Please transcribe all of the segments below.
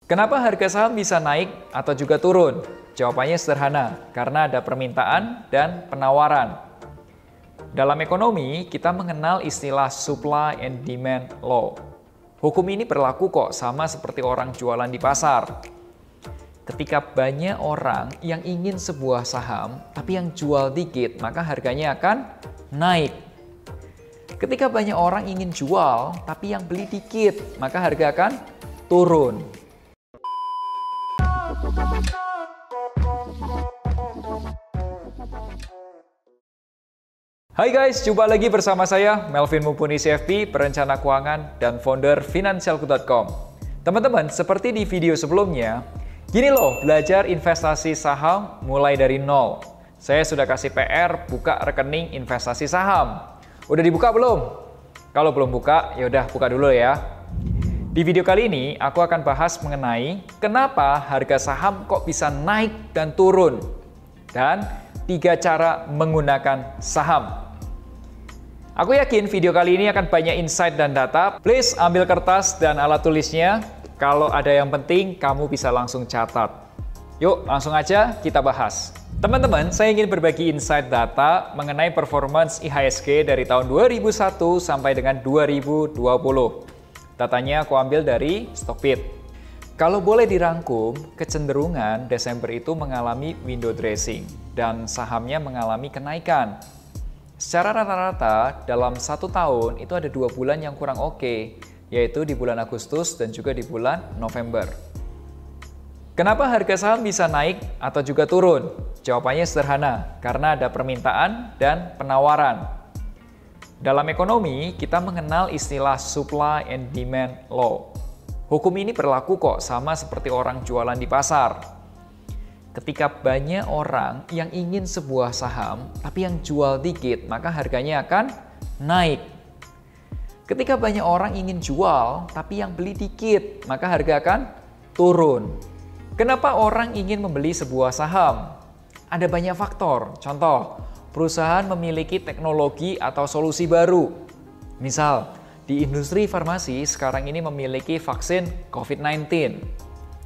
Kenapa harga saham bisa naik atau juga turun? Jawabannya sederhana, karena ada permintaan dan penawaran. Dalam ekonomi, kita mengenal istilah supply and demand law. Hukum ini berlaku kok sama seperti orang jualan di pasar. Ketika banyak orang yang ingin sebuah saham, tapi yang jual dikit, maka harganya akan naik. Ketika banyak orang ingin jual, tapi yang beli dikit, maka harga akan turun. Hai guys, jumpa lagi bersama saya Melvin Mumpuni CFP, perencana keuangan dan founder Finansialku.com. Teman-teman, seperti di video sebelumnya, gini loh, belajar investasi saham mulai dari nol. Saya sudah kasih PR buka rekening investasi saham. Udah dibuka belum? Kalau belum buka, yaudah buka dulu ya. Di video kali ini, aku akan bahas mengenai kenapa harga saham kok bisa naik dan turun. Dan 3 cara menggunakan saham. Aku yakin video kali ini akan banyak insight dan data. Please ambil kertas dan alat tulisnya. Kalau ada yang penting, kamu bisa langsung catat. Yuk, langsung aja kita bahas. Teman-teman, saya ingin berbagi insight data mengenai performance IHSG dari tahun 2001 sampai dengan 2020. Datanya aku ambil dari Stockbit. Kalau boleh dirangkum, kecenderungan Desember itu mengalami window dressing dan sahamnya mengalami kenaikan. Secara rata-rata, dalam 1 tahun itu ada 2 bulan yang kurang oke, yaitu di bulan Agustus dan juga di bulan November. Kenapa harga saham bisa naik atau juga turun? Jawabannya sederhana, karena ada permintaan dan penawaran. Dalam ekonomi, kita mengenal istilah supply and demand law. Hukum ini berlaku kok sama seperti orang jualan di pasar. Ketika banyak orang yang ingin sebuah saham, tapi yang jual dikit, maka harganya akan naik. Ketika banyak orang ingin jual, tapi yang beli dikit, maka harga akan turun. Kenapa orang ingin membeli sebuah saham? Ada banyak faktor. Contoh, perusahaan memiliki teknologi atau solusi baru. Misal, di industri farmasi sekarang ini memiliki vaksin COVID-19.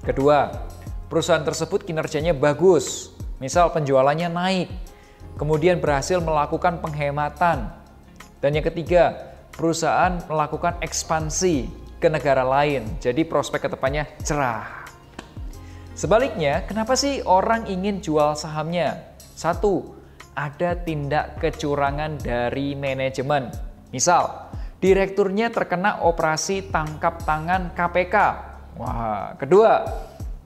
Kedua, perusahaan tersebut kinerjanya bagus, misal penjualannya naik, kemudian berhasil melakukan penghematan. Dan yang ketiga, perusahaan melakukan ekspansi ke negara lain, jadi prospek kedepannya cerah. Sebaliknya, kenapa sih orang ingin jual sahamnya? 1, ada tindak kecurangan dari manajemen. Misal, direkturnya terkena operasi tangkap tangan KPK. Wah, kedua,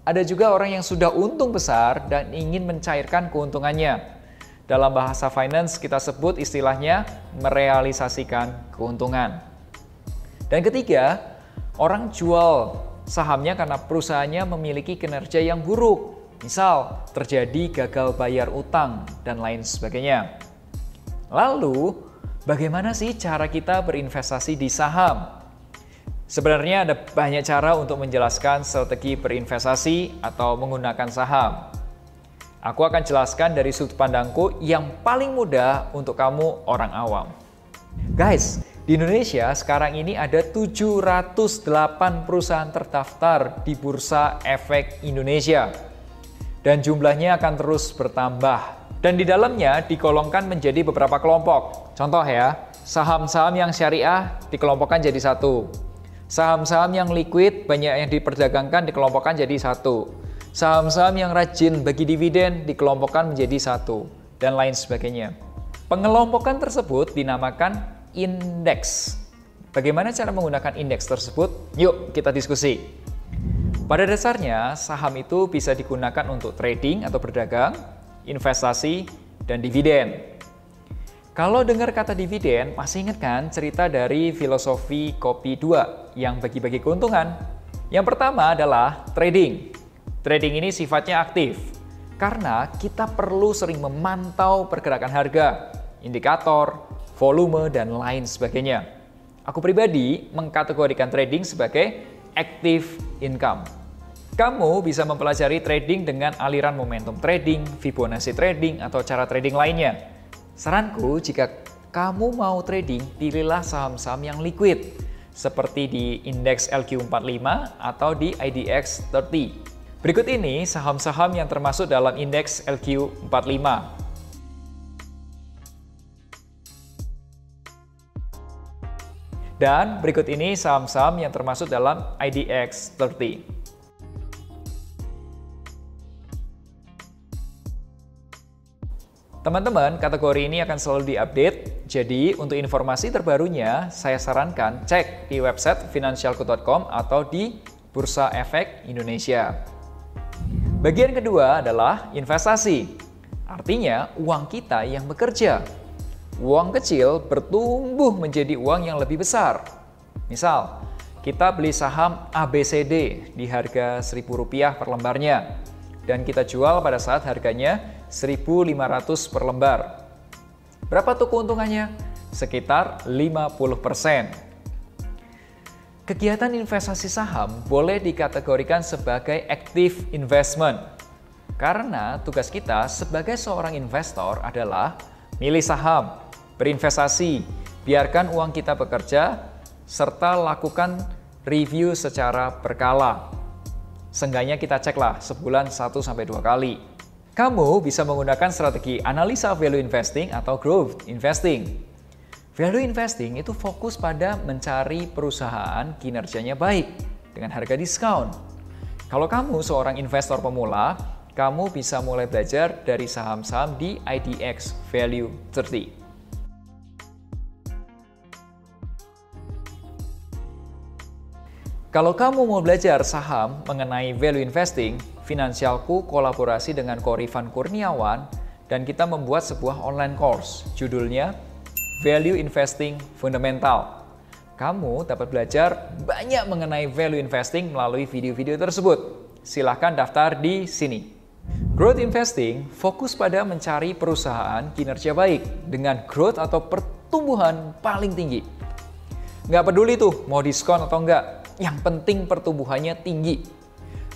ada juga orang yang sudah untung besar dan ingin mencairkan keuntungannya. Dalam bahasa finance kita sebut istilahnya merealisasikan keuntungan. Dan ketiga, orang jual sahamnya karena perusahaannya memiliki kinerja yang buruk. Misal, terjadi gagal bayar utang dan lain sebagainya. Lalu, bagaimana sih cara kita berinvestasi di saham? Sebenarnya ada banyak cara untuk menjelaskan strategi berinvestasi atau menggunakan saham. Aku akan jelaskan dari sudut pandangku yang paling mudah untuk kamu orang awam. Guys, di Indonesia sekarang ini ada 708 perusahaan terdaftar di Bursa Efek Indonesia. Dan jumlahnya akan terus bertambah. Dan di dalamnya digolongkan menjadi beberapa kelompok. Contoh ya, saham-saham yang syariah dikelompokkan jadi 1. Saham-saham yang liquid banyak yang diperdagangkan dikelompokkan jadi 1. Saham-saham yang rajin bagi dividen dikelompokkan menjadi 1. Dan lain sebagainya. Pengelompokan tersebut dinamakan indeks. Bagaimana cara menggunakan indeks tersebut? Yuk kita diskusi. Pada dasarnya, saham itu bisa digunakan untuk trading atau berdagang, investasi, dan dividen. Kalau dengar kata dividen, masih ingat kan cerita dari filosofi kopi 2 yang bagi-bagi keuntungan? Yang pertama adalah trading. Trading ini sifatnya aktif, karena kita perlu sering memantau pergerakan harga, indikator, volume, dan lain sebagainya. Aku pribadi mengkategorikan trading sebagai active income. Kamu bisa mempelajari trading dengan aliran momentum trading, Fibonacci trading, atau cara trading lainnya. Saranku, jika kamu mau trading, pilihlah saham-saham yang liquid. seperti di indeks LQ45 atau di IDX 30. Berikut ini saham-saham yang termasuk dalam indeks LQ45. Dan berikut ini saham-saham yang termasuk dalam IDX 30. Teman-teman, kategori ini akan selalu diupdate. Jadi, untuk informasi terbarunya, saya sarankan cek di website financialku.com atau di Bursa Efek Indonesia. Bagian kedua adalah investasi. Artinya, uang kita yang bekerja. Uang kecil bertumbuh menjadi uang yang lebih besar. Misal, kita beli saham ABCD di harga Rp1.000 per lembarnya. Dan kita jual pada saat harganya Rp1.500 per lembar. Berapa tuh keuntungannya? Sekitar 50%. Kegiatan investasi saham boleh dikategorikan sebagai active investment. Karena tugas kita sebagai seorang investor adalah milih saham, berinvestasi, biarkan uang kita bekerja, serta lakukan review secara berkala. Seenggaknya kita ceklah sebulan 1-2 kali. Kamu bisa menggunakan strategi analisa value investing atau growth investing. Value investing itu fokus pada mencari perusahaan kinerjanya baik dengan harga diskon. Kalau kamu seorang investor pemula, kamu bisa mulai belajar dari saham-saham di IDX Value 30. Kalau kamu mau belajar saham mengenai value investing, Finansialku kolaborasi dengan Ko Rifan Kurniawan dan kita membuat sebuah online course. Judulnya Value Investing Fundamental. Kamu dapat belajar banyak mengenai value investing melalui video-video tersebut. Silahkan daftar di sini. Growth investing fokus pada mencari perusahaan kinerja baik dengan growth atau pertumbuhan paling tinggi. Nggak peduli tuh mau diskon atau enggak, yang penting pertumbuhannya tinggi.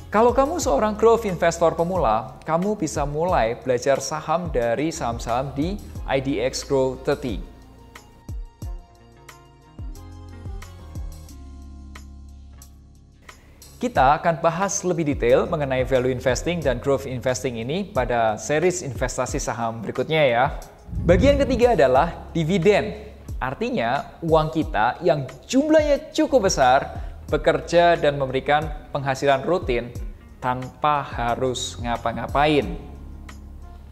Kalau kamu seorang growth investor pemula, kamu bisa mulai belajar saham dari saham-saham di IDX Growth 30. Kita akan bahas lebih detail mengenai value investing dan growth investing ini pada series investasi saham berikutnya ya. Bagian ketiga adalah dividen. Artinya uang kita yang jumlahnya cukup besar bekerja dan memberikan penghasilan rutin tanpa harus ngapa-ngapain.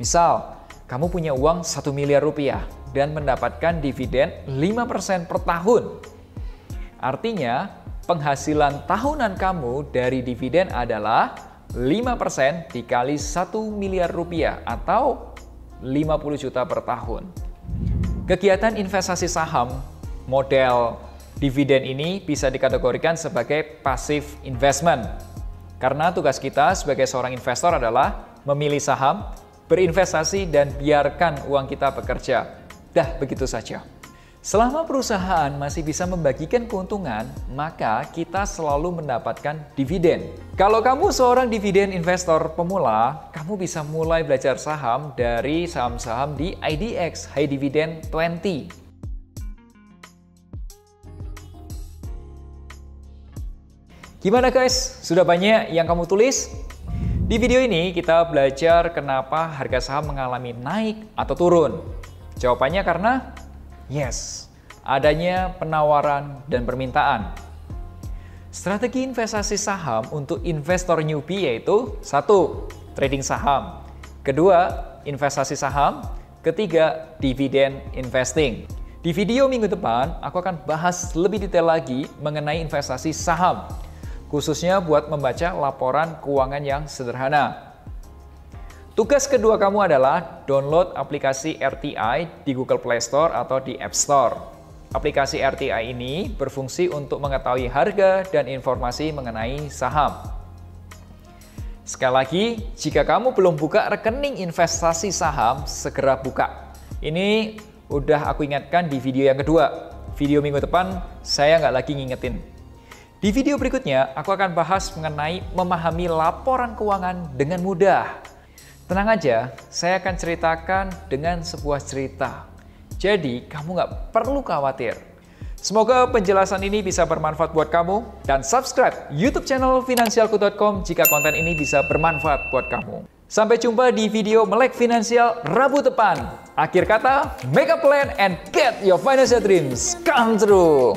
Misal, kamu punya uang 1 miliar rupiah dan mendapatkan dividen 5% per tahun. Artinya, penghasilan tahunan kamu dari dividen adalah 5% dikali 1 miliar rupiah atau 50 juta per tahun. Kegiatan investasi saham model dividen ini bisa dikategorikan sebagai passive investment. Karena tugas kita sebagai seorang investor adalah memilih saham, berinvestasi, dan biarkan uang kita bekerja. Dah, begitu saja. Selama perusahaan masih bisa membagikan keuntungan, maka kita selalu mendapatkan dividen. Kalau kamu seorang dividen investor pemula, kamu bisa mulai belajar saham dari saham-saham di IDX High Dividend 20. Gimana guys? Sudah banyak yang kamu tulis? Di video ini kita belajar kenapa harga saham mengalami naik atau turun. Jawabannya karena yes, adanya penawaran dan permintaan. Strategi investasi saham untuk investor newbie yaitu 1. Trading saham. 2. Investasi saham. 3. Dividen investing. Di video minggu depan, aku akan bahas lebih detail lagi mengenai investasi saham, khususnya buat membaca laporan keuangan yang sederhana. Tugas kedua kamu adalah download aplikasi RTI di Google Play Store atau di App Store. Aplikasi RTI ini berfungsi untuk mengetahui harga dan informasi mengenai saham. Sekali lagi, jika kamu belum buka rekening investasi saham, segera buka. Ini udah aku ingatkan di video yang kedua. Video minggu depan, saya nggak lagi ngingetin. Di video berikutnya, aku akan bahas mengenai memahami laporan keuangan dengan mudah. Tenang aja, saya akan ceritakan dengan sebuah cerita. Jadi, kamu nggak perlu khawatir. Semoga penjelasan ini bisa bermanfaat buat kamu, dan subscribe YouTube channel finansialku.com jika konten ini bisa bermanfaat buat kamu. Sampai jumpa di video Melek Finansial Rabu depan. Akhir kata, make a plan and get your financial dreams come true.